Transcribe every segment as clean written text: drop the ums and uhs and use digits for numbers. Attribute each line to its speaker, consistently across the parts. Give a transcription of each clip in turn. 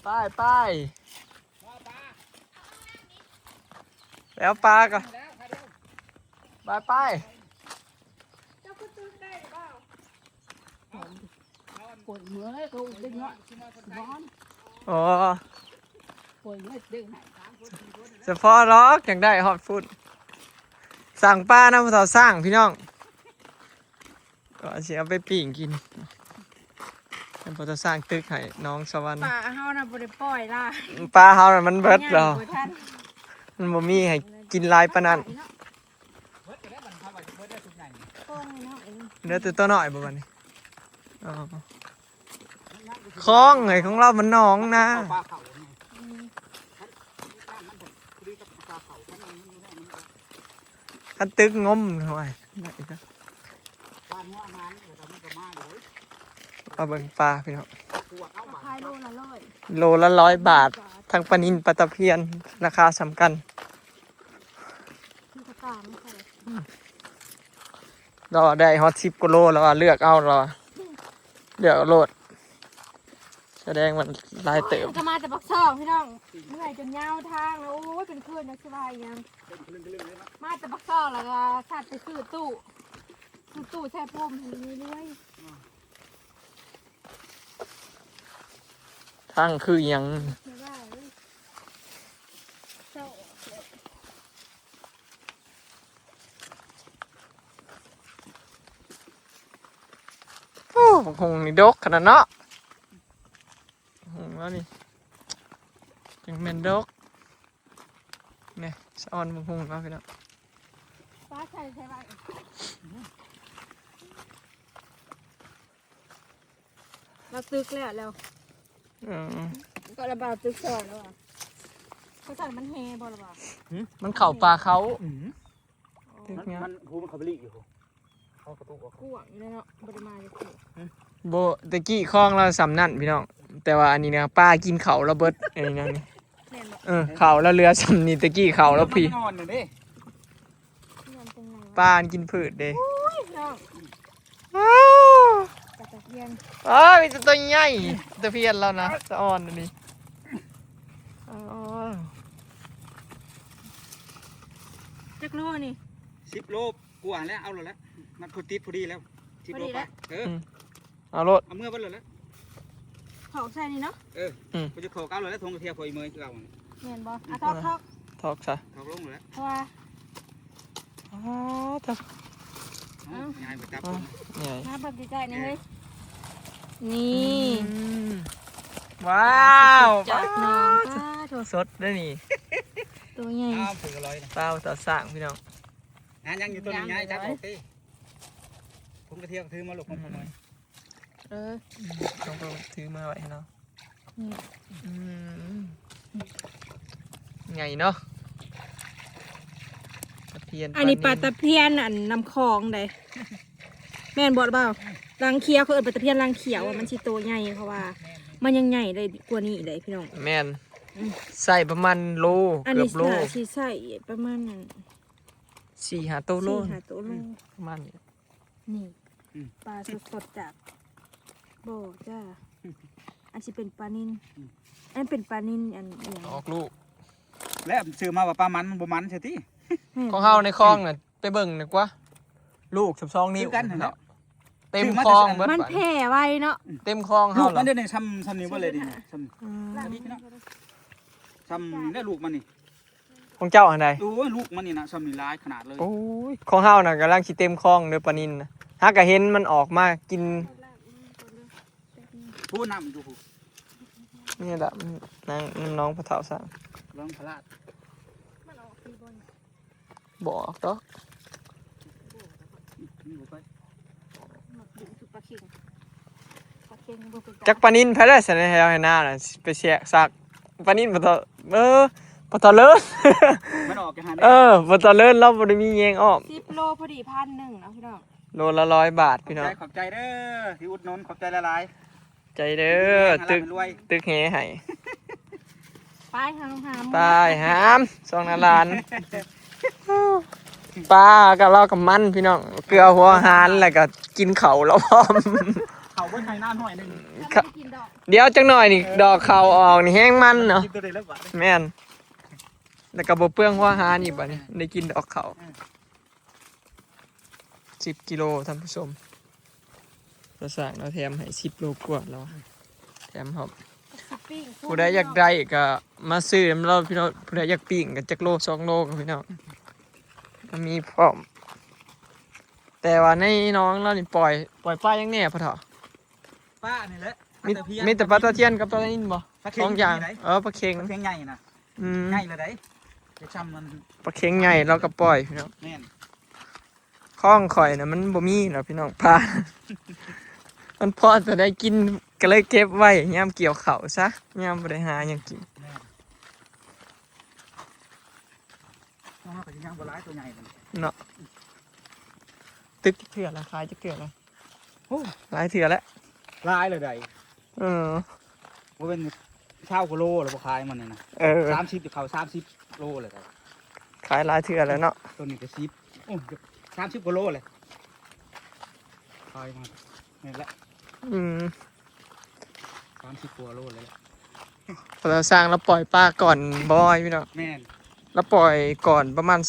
Speaker 1: ไปแล้วปลาก็ไป
Speaker 2: เจ้าก็ตื่นได้หรือเปล่าปวดเมื่อยกูดึงเนาะร้อน
Speaker 1: อ๋อ
Speaker 2: ปวดเมื่อยดึงไหน
Speaker 1: เฉพาะล็อกอย่างได้ฮอตฟูดสั่งปลานะพวกเราสร้างพี่น้องก็เสียไปปิ่งกินพอจะสร้างตึกให้น้องสวรรค์
Speaker 2: ป่าเฮาน่ะบ่ได้ปล่อยล่ะ
Speaker 1: ปลาเฮาน่ะมันเบิดแล้วมันบ่มีให้กินหลายปานนั้นเหลือแต่ตัวน้อยบ่บัดนี้อ๋อคลองไงของเรามันหนองนะคันตึกงมหน่อยเอาเบิ่งปลาพี่น้อง
Speaker 2: ขายโลละ100
Speaker 1: โลละ100 บาททั้งปลานิลปลาตะเพียนราคาสำคัญ
Speaker 2: ที่ตะกร้าไม่ใช่
Speaker 1: เราได้ฮอต10 กิโลแล้วเลือกเอาเราเลือกเอาโลดแสดงมันลายเติม
Speaker 2: ก็มาแต่ปักซอกพี่น้องเมื่อยจนยาวทางแล้วโอ้ยเป็นคืนนะสบายยังมาแต่ปักซอกแล้วก็สัตว์ไปซื้อตู้ใช้พรมนี่ด้วย
Speaker 1: ทั้งคือหยัง
Speaker 2: ไม่ได้เลยเจ้า
Speaker 1: โอ้คงนี่ดกขนาดเนาะว่านี่จังแมนดกเนี่ยสะออนบางคงเนาะพี่น้อง
Speaker 2: ป้าใช่ไหมเราตึกแล้ว ก็ระบาดตึกสอนแล้วอ่ะเขาสั่งมันเฮบอระบาด
Speaker 1: มันเข่าปลาเขาตึก
Speaker 3: มัน
Speaker 1: เนี้ย
Speaker 3: มันหูมันขับลิอยู่เขากระตุก
Speaker 2: กวางเลยเนาะบริมาจะถูก
Speaker 1: โบตะกี้คลองเราสำนั่นพี่น้องแต่ว่าอันนี้นะป้ากินเขาแล้วเบิดอันนี้นั่นนี่
Speaker 2: แน่นบอก
Speaker 1: เขาแล้วเรือสำนี่ตะกี้เขาแล้วพี่
Speaker 3: นอนอยู่ดิ
Speaker 2: เงินเป็นไงวะ
Speaker 1: ป้ากินพืชเด้
Speaker 2: อุ้ยน้อง
Speaker 1: อ้าว
Speaker 2: ตะเพียน
Speaker 1: มีแต่ตัวใหญ่ตะเพียนแล้วนะสะออนอันนี้อ๋อ
Speaker 2: จักโลนี่
Speaker 3: 10 โลกูอ่านแล้วเอาเลยแล้วมันพอติดพอดีแล้ว10 โลไป
Speaker 1: เอารถ
Speaker 3: เอาเมื่อวันเลยแล้ว
Speaker 2: เขาใส่นี่เนาะ
Speaker 3: กูจะขอก้าวเลยแล้วทงกระเทียมพออีเมย์เก่า
Speaker 2: เงินบออ่ะทอก
Speaker 1: ทอกซะ
Speaker 3: เขาลงเลยแล้ว
Speaker 2: เพราะว่า
Speaker 1: อ๋อทอก
Speaker 3: ง่ายไปจับ
Speaker 1: ใหญ่
Speaker 2: น้ำแบบใกล้ๆนี่เฮ้ยนี่
Speaker 1: ว้าว
Speaker 2: จับน้องป้าโถ
Speaker 1: สดได้นี่
Speaker 2: ตัวใหญ่
Speaker 3: อ้าวถือลอยนะ
Speaker 1: เปล่าต่อสั่งพี่น้อง
Speaker 3: งานยังอยู่ตัวนี้ง่ายจับโอเคทงกระเทียมถือมาลูกของผมหน่อย
Speaker 1: ต้องไปถือมาไว้ให้เนาะไงเนาะตะเพียน
Speaker 2: อันนี้ปลาตะเพียนอันนำคลองได้แม่นบอดเปล่ารังเขียวเขาเอิ้นปลาตะเพียนรังเขียวมันสิโตใหญ่เพราะว่า มันยังใหญ่ได้กว่านี้ได้พี่น้อง
Speaker 1: แม่นใส่ประมาณโล
Speaker 2: อัน
Speaker 1: เกือ
Speaker 2: นี้
Speaker 1: บโล
Speaker 2: สิใส่ประมาณนั้น
Speaker 1: 4-5 ตัวโล
Speaker 2: 4-5ตัวโล
Speaker 1: ประมาณนี้
Speaker 2: นี่ปลาสดๆจากบ่อจ้าอันสิเป็นปลานิลอันเป็นปลานิลอันอย่าง
Speaker 1: ออกลูก
Speaker 3: แล้วซื้อมาว่าปลามันบ่มันใช่ที่
Speaker 1: ของเฮาในคลองน่ะไปเบิ่งหน่อยกว่าลูก12 นิ้ว
Speaker 3: กันเนาะ
Speaker 1: เต็มคลองเบิด
Speaker 2: มัน
Speaker 1: บัด
Speaker 2: แผ่ไว้เนาะ
Speaker 1: เต็มคลอง
Speaker 3: ลู
Speaker 1: เฮาก เหร
Speaker 3: มั
Speaker 1: อน
Speaker 3: เดี๋ยวนี้ทำนิ้วบ่เลยดิทำได้ลูกมันนี่
Speaker 1: ของเจ้าอันใด
Speaker 3: โอ้ยลูกมันนี่นะทำนี่ร้ายขนาดเลย
Speaker 1: โอ้ยของเฮาน่ะกำลังสิเต็มคลองเด้อปลานิลน่ะหากะเห็นมันออกมากิน
Speaker 3: ผู้นำอยู่ผู้
Speaker 1: นี่แหละนางน้องพระเฒ่าสั่ง
Speaker 3: ลองพลาด
Speaker 2: มันออกปีบน
Speaker 1: บอกดอก
Speaker 3: นี่บ่ไป
Speaker 2: หมดดึงสุดปลาเค็งปลาเค็งบ่เป็น
Speaker 1: จักปลานินแพ้ได้สันในแถวให้หน้าน่ะไปเสียสักปลานินปลาตอปลาตอเลิศ
Speaker 3: มันออกกันหา
Speaker 1: ปลาตอเลิศเราบ่ได้มีแยงอ้อม
Speaker 2: 10 โลพอดี1,100นะพี่น้อง
Speaker 1: โลละ100 บาทพี่น้อง
Speaker 3: ขอบใจเด้อที่อุดหนุนขอบใจหลาย
Speaker 1: ใจเด้อตึกแหให้
Speaker 2: ไปหาหาม
Speaker 1: ตายหามสองนาลานปลากับเรากับมันพี่น้องเกลือหัวหารแล้วก็กินเขาแล้วพร้อม
Speaker 3: เขา ว่าไทยหน้าหน่อยหนึง
Speaker 2: ถ้าไม่ได้กินดอก
Speaker 1: เดี๋ยวจังหน่อยนี่ดอกเขาออกนี่แห้งมันเนาะ
Speaker 3: กินตัวเดียวแล้วบาด
Speaker 1: แม่นแล้วก็บ่เปลืองหัวหานี่บัดนี้ได้กินดอกเขา10 กิโลท่านผู้ชมเราสั่งเราแถมให้10 โลกว่าแล้วแถมครับ
Speaker 2: สิปิ้ง
Speaker 1: ผู้ใดอยากได้ก็มาซื้อน้ำเราพี่น้องผู้ใดอยากปิ้งก็จักโล2 โลครับพี่น้องก็มีพร้อมแต่ว่าในน้องเรานี่ปล่อยป้ายังแน่พ่อเฒ่า
Speaker 3: ป้านี่แหละ
Speaker 1: มีแต่ปลาตะเทียนกับปลานิลบ่
Speaker 3: ปลา
Speaker 1: ส
Speaker 3: เค็ง
Speaker 1: องอย่าง
Speaker 3: มีไหน
Speaker 1: ปลาเค็ง
Speaker 3: มันเพียงใหญ่นะ
Speaker 1: อืม
Speaker 3: ใหญ่เลยได้จะช้ำมัน
Speaker 1: ปลาเค็งใหญ่เราก็ปล่อยพี่น้อง
Speaker 3: แม่น
Speaker 1: ข้องข่อยนะมันบ่มีหรอกพี่น้องปลา มันพอจะได้กินก็เลยเก็บไว้ยามเกี่ยวข้าวซะยามบ่ได้หาหยังกิน
Speaker 3: แม่นน้องเขาก็สิย่างบ่ร้ายตัวใหญ่มัน
Speaker 1: เนาะตึกเถื่อละขายจักเถื่อละ
Speaker 3: โอ้
Speaker 1: หลายเถื่อแล้ว
Speaker 3: ร้ายเลยได้
Speaker 1: เออ
Speaker 3: ว่าเป็นเช่ากิโลหรือบ่ขายมันนี่นะ
Speaker 1: เออ
Speaker 3: 30เขา30โลเลยได้
Speaker 1: ขายหลายเถื่อแล้วเนาะ
Speaker 3: ตัวนี้ก็10โอ้30กว่าโลเลยขายมานี่นแหละ
Speaker 1: อืม
Speaker 3: 30กว่าโลเลยแหละ
Speaker 1: พอเราสร้างแล้วปล่อยปลาก่อนบอยพี่น้อง
Speaker 3: แม่น
Speaker 1: แล้วปล่อยก่อนประมาณ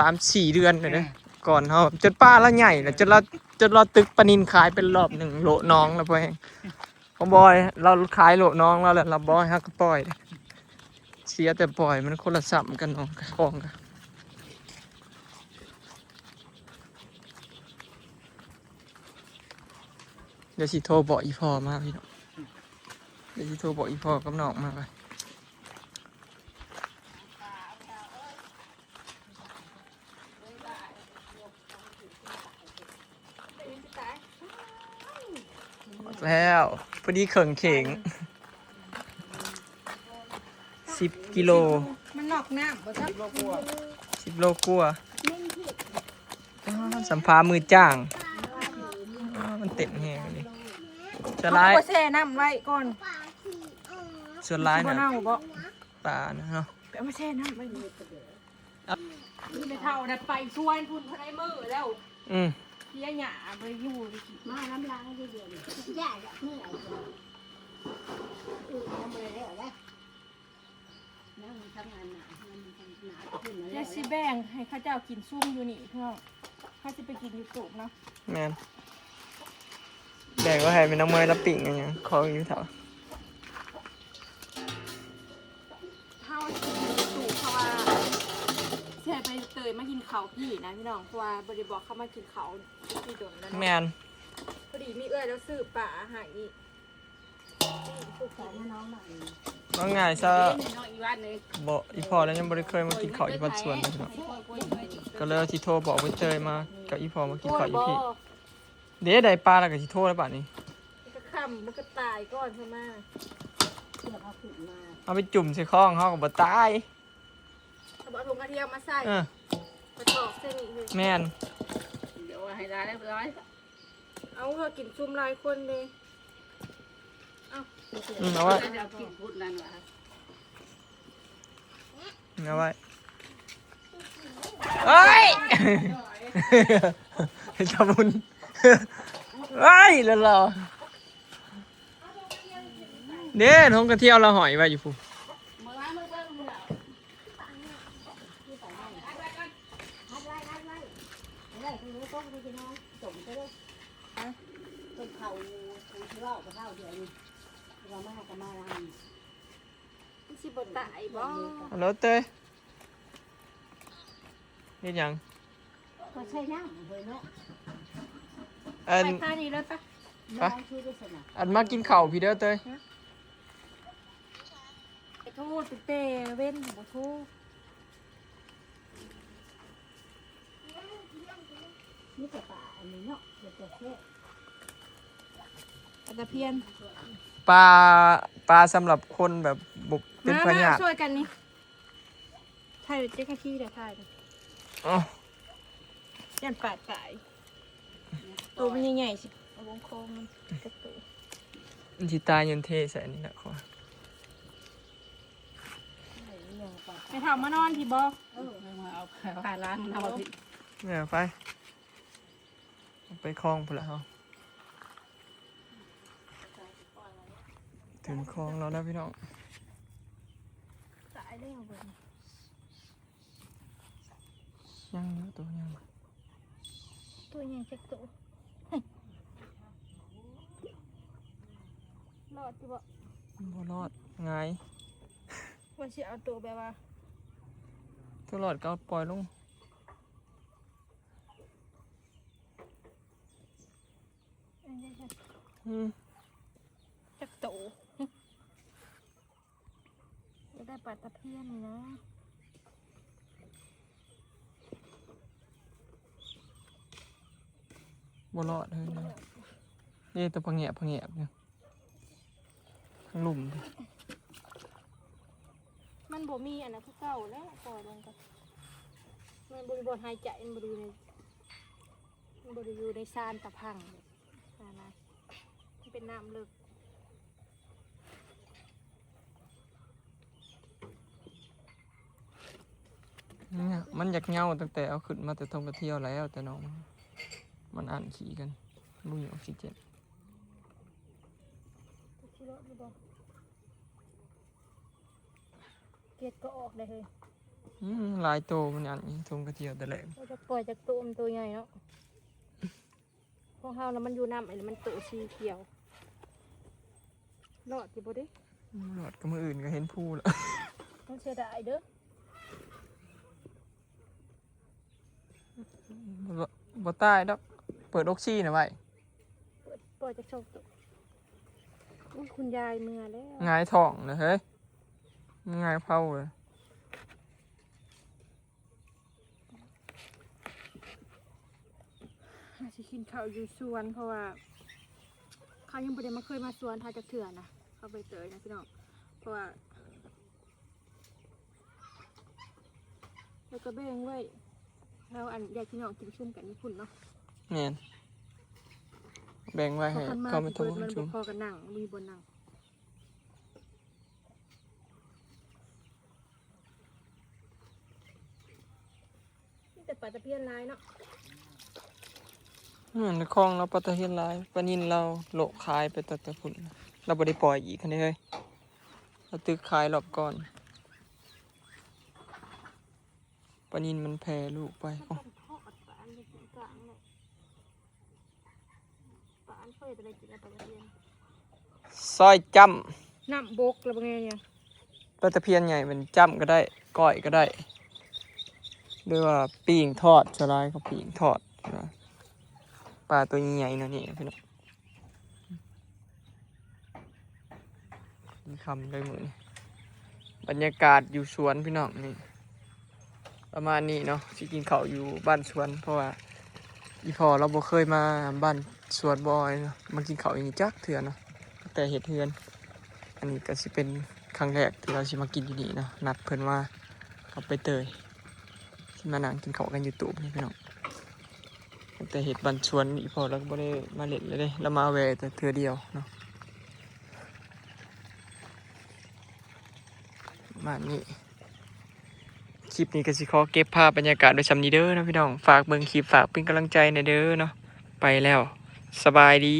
Speaker 1: 3-4 เดือนเลยเด้ก่อนเฮาจนปลาละใหญ่แล้วจนเราตึกปลานินขายเป็นรอบหนึ่งโหลน้องแล้วพ่อแห้งพอบอยเราขายโหลน้องแล้วแหละเราบอยฮักก็ปล่อยเลยเสียแต่ปล่อยมันคนละสัมกันน้องกับของกันเดี๋ยวสิโทรบอกอีพ่อมาพี่น้องเดี๋ยวสิโทรบอกอีพ่อกับน้องมาไปแล้วพอดีเข่งเข่ง10 กิโล
Speaker 2: มันนอกน้ำบ่ซับ
Speaker 1: 10 โลกว่าสัมภามือจ้างมันเต็มแหงเลยจะ
Speaker 2: เขา
Speaker 1: ร้าย
Speaker 2: ก็แช่น้ำไว้ก่อน
Speaker 1: ส่วนร้าย
Speaker 2: บ่
Speaker 1: นะ
Speaker 2: เน่าบ่
Speaker 1: ปลานะเนาะ
Speaker 2: ไปเอามาแช่น้ำไว้นี่ไม่เท่าดัดไปช่วยพุ่นพนายมือแล้ว
Speaker 1: อืม
Speaker 2: เฮียหยาไปอยู่มาน้ำล้างเดียวๆย่าอยากเมื่อยยาสิแบ่งให้ข้าเจ้ากินซุ่มอยู่นี่เพื่อข้าจะไปกินยูทูบเนาะ
Speaker 1: แมนแบ่งว่าให้เป็นน้องเมย์รับปิ่งกันยังขออยู่เถอะ
Speaker 2: ข้าวกินยูทูบเพราะว่าแช่ไปเตยมากินเขาวพี่นะพี่น้องเพราะว่าบริบอกเขามากินเขาที่โดนแล้ว
Speaker 1: แม
Speaker 2: เนาะ
Speaker 1: น
Speaker 2: พอดีมีเอื้อยแล้วซื้อป่าหายอีก
Speaker 1: ว่าง่ายซะ
Speaker 2: น้องอีวันเลย
Speaker 1: บอกอีพอแล้วยังบริเคยมากินข้าวอีวัดสวนเลยเนาะก็เลยเอาที่โทรบอกไปเจยมากับอีพอมากินข้าวอีพี่เดี๋ยวได้ปลาแล้วกับที่โทรแล้วป่ะนี้
Speaker 2: มันก็ค่ำมันก็ตายก่อนใช่ไหม
Speaker 1: เอาไปจุ่มใส่ข้องเขากับบ่ตาย
Speaker 2: เอาเอาถุงกระเทียมมาใส่
Speaker 1: เออ
Speaker 2: ไปตอกเส้นอีกเลย
Speaker 1: แมน
Speaker 2: เดี๋ยวให้ได้เรียบร้อยเอาเถอะกินซุ่มหลายคนเลย
Speaker 1: เอาไว้
Speaker 2: เดี๋ยวกินพูดนั่นวะ
Speaker 1: เอาไว้เอ้ยจามุนเอ้ยแล้วเราเด้ท้องกระเที่ยวเราหอยไว้อยู่ฟู
Speaker 2: สิบตายบ่
Speaker 1: เอาแล้วเต้ยนี่ยัง
Speaker 4: ก็ใช่น้ำเว้ยเนาะ
Speaker 1: อัน
Speaker 2: ไปค่านี้เลยปะ
Speaker 4: น้องช่วยด้วยสนะ
Speaker 1: อันมากินข้าวพี่เด้อเต้ย
Speaker 2: ไอ้โทษเป็นเตเว้นบ่โทษ
Speaker 4: นี่แต่ป่าอันนี้เนาะเดี๋ยวจะแค่
Speaker 2: อาตะเพียน
Speaker 1: ปลาสำหรับคนแบบบุกเป็นพญาติ
Speaker 2: ช่วยกันนี่ถ่ายเจ๊กะขี้เดี๋ยวถ่ายเลย
Speaker 1: อ๋อ
Speaker 2: ยันปาดสายตัวมันใหญ่ๆสิเอาวงโค้งมันกระตุก
Speaker 1: มันสิตายยันเทใส่อันนี่นะขอ
Speaker 2: ไปถามมานอนที่บ่
Speaker 4: เอาผ่าร้านเอาที่
Speaker 1: ไม่เอาไปเอาไปคลองพุ่นละเฮา ถึงคลองแล้วนะพี่น้อง
Speaker 2: ตายได้เอาเบิด
Speaker 1: ยังเยอะตัวยัง
Speaker 2: ตัวใหญ่จักตัวรอดจิบ่
Speaker 1: บ่รอดไง
Speaker 2: ว่าสิเอาตัวแบบว่า
Speaker 1: ตัวรอดก็เอาปล่อยลง
Speaker 2: อันนี้ค่ะ
Speaker 1: อืม
Speaker 2: จักตัวจะได้ปลาตะเพียนนี่นะ
Speaker 1: บ่รอดเลยนะนี่ตัวพังแงบเนี่ยข้างหลุมดิ
Speaker 2: มันบ่มีอันนั้นคือเก่าแล้วปล่อยลงกันมันบริบทหายใจมันบริอยู่ในซานตะพังนะมันเป็นน้ำลึก
Speaker 1: เนี่ยมันอยากเหงาตั้งแต่เอาขึ้นมาแต่ท่องเที่ยวแล้วแต่น้องมันอ่านขี่กันลุยออกซิเจน
Speaker 2: ชิโร่ดูบ่เกล็ดก็ออกได้เลย
Speaker 1: หลายโตมันอ่านท่องเที่ยวแต่แหลก
Speaker 2: เราจะปล่อยจากตัวมันตัวใหญ่เนาะพวกเฮาแล้วมันอยู่น้ำไอ้มันตัวสีเขียวรอดสิบ่ดิ
Speaker 1: หลอดก็มืออื่นก็เห็นผู้แล้ว
Speaker 2: ต้องเสียดายเด้อ
Speaker 1: บ่ใต้ดอกเปิดออกซี่นะไว้
Speaker 2: ปล่อยจากช่องตัวอุ้ยคุณยายเมื่อแล้ว
Speaker 1: หงายท้องเลยเฮ้ยหงายเผาเลย
Speaker 2: อาจจะกินข้าวอยู่สวนเพราะว่าเขายังบ่ได้มาเคยมาสวนทาจากเถื่อนะเขาไปเตยนะพี่น้องเพราะว่าเราก็แบ่งไว้เราอันอยากพี่น้องกินชุ่มกันญี่ปุ่นเนาะ
Speaker 1: เนี่ยแบ่งไว้ให้
Speaker 2: เขา
Speaker 1: เขา
Speaker 2: มา
Speaker 1: ไม่
Speaker 2: ที่
Speaker 1: ต้อง
Speaker 2: เปิดมัน
Speaker 1: ชุ
Speaker 2: บ่
Speaker 1: ม
Speaker 2: พอกันนั่งมีบนนั่งนี่แต่ปลาตะเพียนลายเนาะ
Speaker 1: ในคลองเราปลาตะเพียนหลายปลานินเราโลกขายไปแต่พุ่นเราบ่ได้ปล่อยอีกคันนี้เฮ้ยเราตึกขายรอบก่อนปลานินมันแพร่ลูกไป
Speaker 2: มันต้องทอดปลาอันนี้กลางเลยปลาอันเคยแต่ได้กินแล้วปลาตะเพียน
Speaker 1: ซอยจ้
Speaker 2: น้ำบกแล้วเป็นไงเนี่ย
Speaker 1: ำปลาตะเพียนใหญ่เป็นจ้ำก็ได้ก้อยก็ได้หรือว่าปิ้งทอดสลายก็ปิ้งทอดนะปลาตัวใหญ่ๆนะนี่พี่น้องมีคำเลยมือนี่บรรยากาศอยู่สวนพี่น้องนี่ประมาณนี้เนาะที่กินข้าวอยู่บ้านสวนเพราะว่าอีพอเราบ่เคยมาบ้านสวนบ่อยเนาะมากินข้าวอย่างนี้จักเถื่อเนาะแต่เห็ดเฮือนอันนี้ก็สิเป็นครั้งแรกที่เราสิมากินที่นี่เนาะนัดเพิ่นว่าเอาไปเตยที่มานั่งกินข้าวกันอยู่ตู้นี่พี่น้องแต่เห็ดบ้านสวนอีพอเราก็บ่ได้มาเล่นเลยเด้เรามาแวะแต่เทื่อเดียวเนาะมานี่คลิปนี้ก็สิขอเก็บภาพบรรยากาศโดยสำนีเด้อนะพี่น้องฝากเบิ่งคลิปฝากเป็นกำลังใจในเด้อเนาะไปแล้วสบายดี